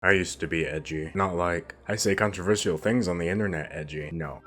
I used to be edgy. Not like, I say controversial things on the internet edgy. No.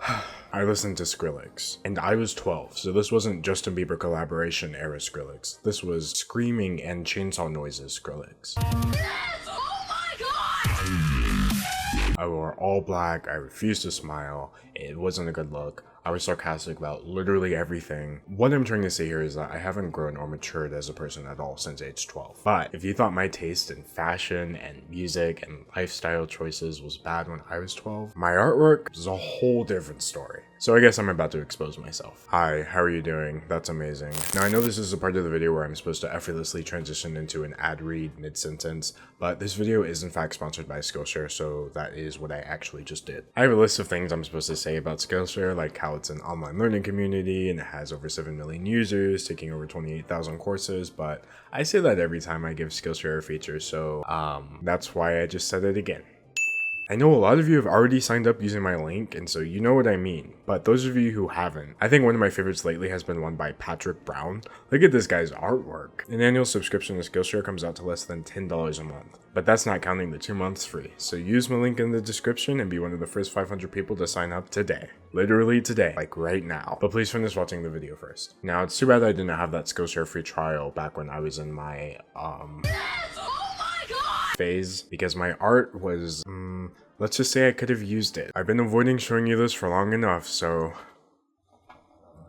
I listened to Skrillex. And I was 12, so this wasn't Justin Bieber collaboration era Skrillex. This was screaming and chainsaw noises Skrillex. Yes! Oh my god! I wore all black, I refused to smile, it wasn't a good look. I was sarcastic about literally everything. What I'm trying to say here is that I haven't grown or matured as a person at all since age 12. But if you thought my taste in fashion and music and lifestyle choices was bad when I was 12, my artwork is a whole different story. So I guess I'm about to expose myself. Hi, how are you doing? That's amazing. Now I know this is a part of the video where I'm supposed to effortlessly transition into an ad read mid-sentence, but this video is in fact sponsored by Skillshare, so that is what I actually just did. I have a list of things I'm supposed to say about Skillshare, like how it's an online learning community and it has over 7 million users, taking over 28,000 courses, but I say that every time I give Skillshare a feature, so that's why I just said it again. I know a lot of you have already signed up using my link, and so you know what I mean, but those of you who haven't, I think one of my favorites lately has been one by Patrick Brown. Look at this guy's artwork. An annual subscription to Skillshare comes out to less than $10 a month, but that's not counting the 2 months free. So use my link in the description and be one of the first 500 people to sign up today. Literally today, like right now. But please finish watching the video first. Now, it's too bad I didn't have that Skillshare free trial back when I was in my, Yes! Oh my god! phase, because my art was, let's just say I could have used it. I've been avoiding showing you this for long enough, so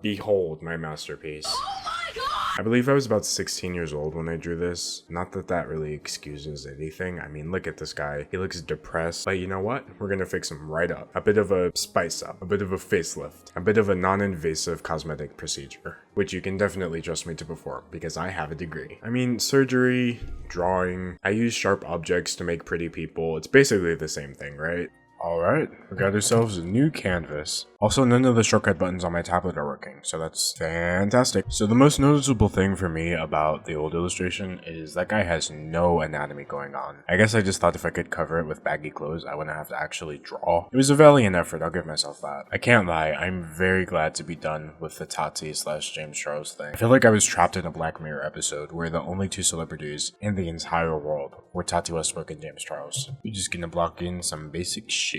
behold my masterpiece. Oh my god! I believe I was about 16 years old when I drew this. Not that that really excuses anything. I mean, look at this guy. He looks depressed. But you know what? We're gonna fix him right up. A bit of a spice up. A bit of a facelift. A bit of a non-invasive cosmetic procedure. Which you can definitely trust me to perform, because I have a degree. I mean, surgery, drawing. I use sharp objects to make pretty people. It's basically the same thing, right? Alright, we got ourselves a new canvas. Also, none of the shortcut buttons on my tablet are working, so that's fantastic. So the most noticeable thing for me about the old illustration is that guy has no anatomy going on. I guess I just thought if I could cover it with baggy clothes, I wouldn't have to actually draw. It was a valiant effort, I'll give myself that. I can't lie, I'm very glad to be done with the Tati/James Charles thing. I feel like I was trapped in a Black Mirror episode where the only two celebrities in the entire world were Tati Westbrook and James Charles. We're just gonna block in some basic shapes.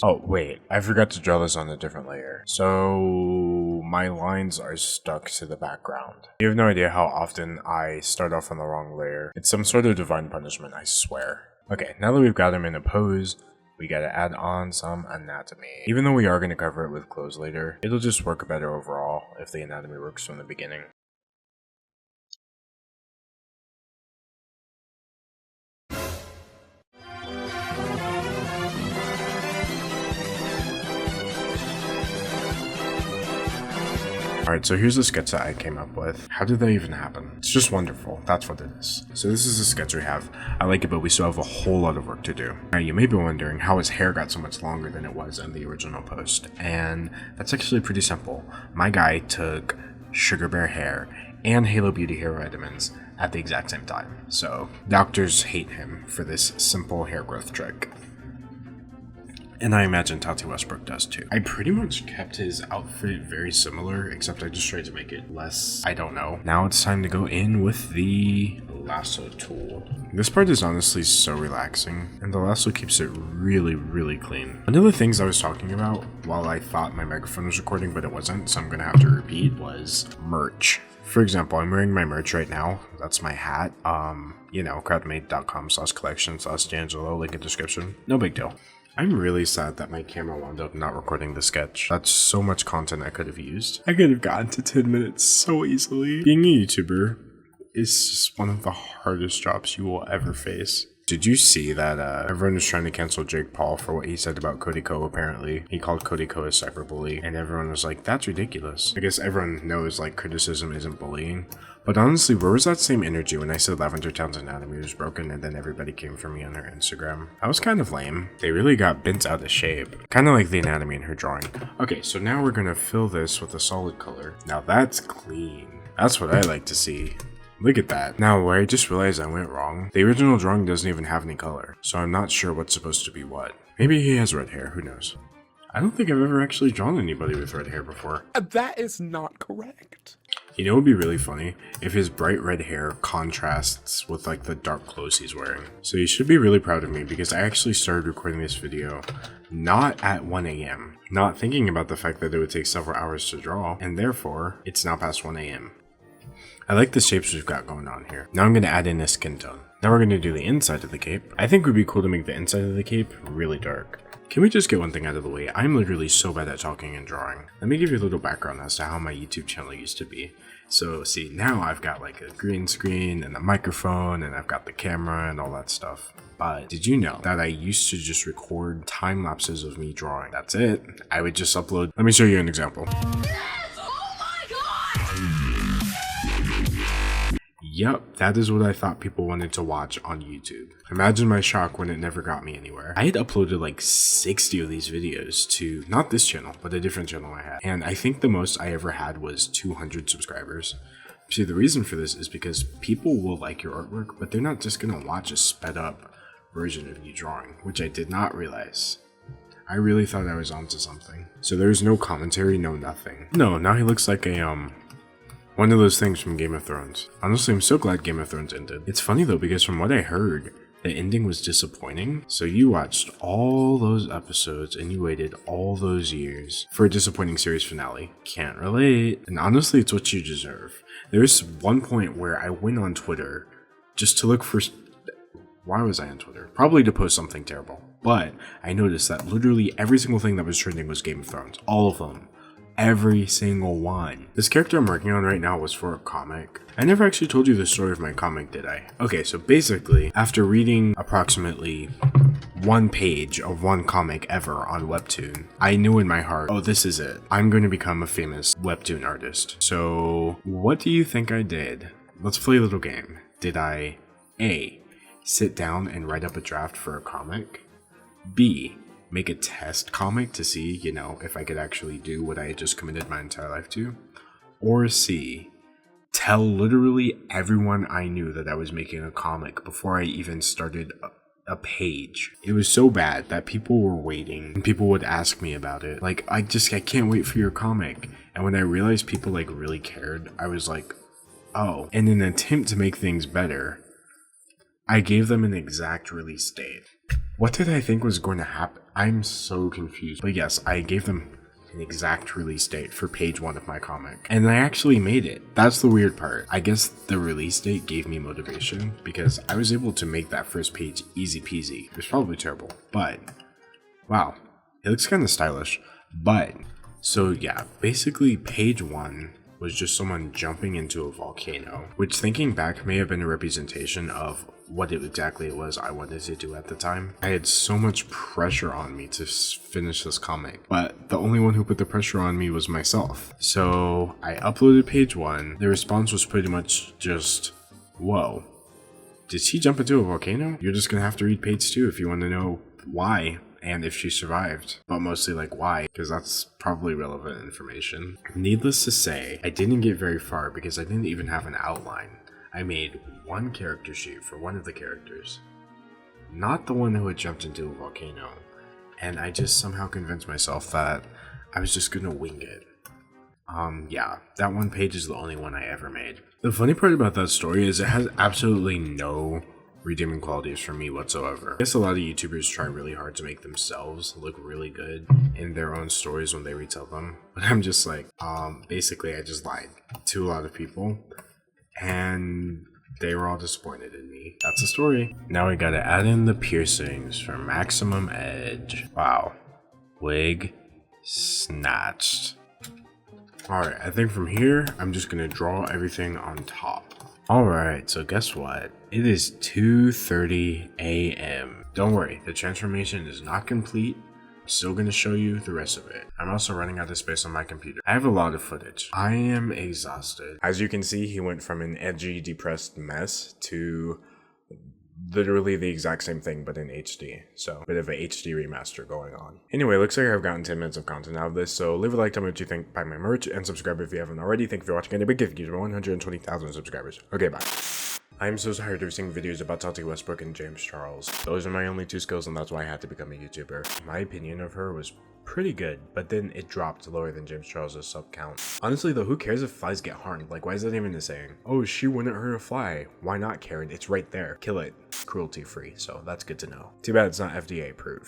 Oh wait, I forgot to draw this on a different layer. So my lines are stuck to the background. You have no idea how often I start off on the wrong layer. It's some sort of divine punishment, I swear. Okay, now that we've got him in a pose, we gotta add on some anatomy. Even though we are gonna cover it with clothes later, it'll just work better overall if the anatomy works from the beginning. Alright, so here's the sketch that I came up with. How did that even happen? It's just wonderful. That's what it is. So this is the sketch we have. I like it, but we still have a whole lot of work to do. Now, you may be wondering how his hair got so much longer than it was in the original post. And that's actually pretty simple. My guy took Sugar Bear hair and Halo Beauty hair vitamins at the exact same time. So doctors hate him for this simple hair growth trick. And I imagine Tati Westbrook does too. I pretty much kept his outfit very similar, except I just tried to make it less, I don't know. Now it's time to go in with the lasso tool. This part is honestly so relaxing, and the lasso keeps it really, really clean. One of the things I was talking about while I thought my microphone was recording, but it wasn't, so I'm gonna have to repeat, was merch. For example, I'm wearing my merch right now. That's my hat. You know, crowdmate.com/collection/D'Angelo, link in description. No big deal. I'm really sad that my camera wound up not recording the sketch. That's so much content I could have used. I could have gotten to 10 minutes so easily. Being a YouTuber is just one of the hardest jobs you will ever face. Did you see that everyone was trying to cancel Jake Paul for what he said about Cody Ko apparently? He called Cody Ko a cyberbully, and everyone was like, that's ridiculous. I guess everyone knows like criticism isn't bullying. But honestly, where was that same energy when I said Lavender Town's anatomy was broken and then everybody came for me on their Instagram? That was kind of lame. They really got bent out of shape. Kind of like the anatomy in her drawing. Okay, so now we're gonna fill this with a solid color. Now that's clean. That's what I like to see. Look at that. Now, where I just realized I went wrong, the original drawing doesn't even have any color, so I'm not sure what's supposed to be what. Maybe he has red hair, who knows. I don't think I've ever actually drawn anybody with red hair before. That is not correct. You know, it would be really funny if his bright red hair contrasts with like the dark clothes he's wearing. So you should be really proud of me because I actually started recording this video not at 1 a.m. Not thinking about the fact that it would take several hours to draw, and therefore it's now past 1 a.m. I like the shapes we've got going on here. Now I'm going to add in a skin tone. Now we're going to do the inside of the cape. I think it would be cool to make the inside of the cape really dark. Can we just get one thing out of the way? I'm literally so bad at talking and drawing. Let me give you a little background as to how my YouTube channel used to be. So see, now I've got like a green screen and a microphone and I've got the camera and all that stuff. But did you know that I used to just record time lapses of me drawing? That's it. I would just upload. Let me show you an example. Yes! Oh my god! Yep, that is what I thought people wanted to watch on YouTube. Imagine my shock when it never got me anywhere. I had uploaded like 60 of these videos to, not this channel, but a different channel I had. And I think the most I ever had was 200 subscribers. See, the reason for this is because people will like your artwork, but they're not just gonna watch a sped up version of you drawing, which I did not realize. I really thought I was onto something. So there's no commentary, no nothing. No, now he looks like a, one of those things from Game of Thrones. Honestly, I'm so glad Game of Thrones ended. It's funny though, because from what I heard, the ending was disappointing. So you watched all those episodes and you waited all those years for a disappointing series finale. Can't relate. And honestly, it's what you deserve. There's one point where I went on Twitter just to look for... Why was I on Twitter? Probably to post something terrible. But I noticed that literally every single thing that was trending was Game of Thrones. All of them. Every single one. This character I'm working on right now was for a comic. I never actually told you the story of my comic, did I? Okay, so basically, after reading approximately one page of one comic ever on Webtoon, I knew in my heart, oh, this is it. I'm going to become a famous Webtoon artist. So, what do you think I did? Let's play a little game. Did I, A, sit down and write up a draft for a comic? B, make a test comic to see, you know, if I could actually do what I had just committed my entire life to? Or C, tell literally everyone I knew that I was making a comic before I even started a page. It was so bad that people were waiting and people would ask me about it. Like, I can't wait for your comic. And when I realized people like really cared, I was like, oh. In an attempt to make things better, I gave them an exact release date. What did I think was going to happen? I'm so confused. But yes, I gave them an exact release date for page 1 of my comic. And I actually made it. That's the weird part. I guess the release date gave me motivation because I was able to make that first page easy peasy. It was probably terrible, but wow, it looks kind of stylish. But, so yeah, basically page 1 was just someone jumping into a volcano, which thinking back may have been a representation of what exactly it was I wanted to do at the time. I had so much pressure on me to finish this comic, but the only one who put the pressure on me was myself. So I uploaded page 1. The response was pretty much just, whoa, did she jump into a volcano? You're just gonna have to read page 2 if you want to know why and if she survived, but mostly like why, because that's probably relevant information. Needless to say, I didn't get very far because I didn't even have an outline. I made one character sheet for one of the characters, not the one who had jumped into a volcano, and I just somehow convinced myself that I was just gonna wing it. Yeah, that one page is the only one I ever made. The funny part about that story is it has absolutely no redeeming qualities for me whatsoever. I guess a lot of YouTubers try really hard to make themselves look really good in their own stories when they retell them, but I'm just like, basically I just lied to a lot of people, and they were all disappointed in me. That's the story. Now we gotta add in the piercings for maximum edge. Wow. Wig snatched. Alright, I think from here, I'm just gonna draw everything on top. Alright, so guess what? It is 2:30 a.m. Don't worry, the transformation is not complete. I'm still gonna show you the rest of it. I'm also running out of space on my computer. I have a lot of footage. I am exhausted. As you can see, he went from an edgy, depressed mess to literally the exact same thing but in HD. So, bit of a HD remaster going on. Anyway, looks like I've gotten 10 minutes of content out of this, so leave a like, tell me what you think, buy my merch, and subscribe if you haven't already. Thank you for watching, and a big gift to 120,000 subscribers. Okay, bye. I'm so tired of seeing videos about Tati Westbrook and James Charles. Those are my only two skills, and that's why I had to become a YouTuber. My opinion of her was pretty good, but then it dropped lower than James Charles's sub count. Honestly though, who cares if flies get harmed? Like, why is that even a saying? Oh, she wouldn't hurt a fly. Why not, Karen? It's right there. Kill it. Cruelty free, so that's good to know. Too bad it's not FDA approved.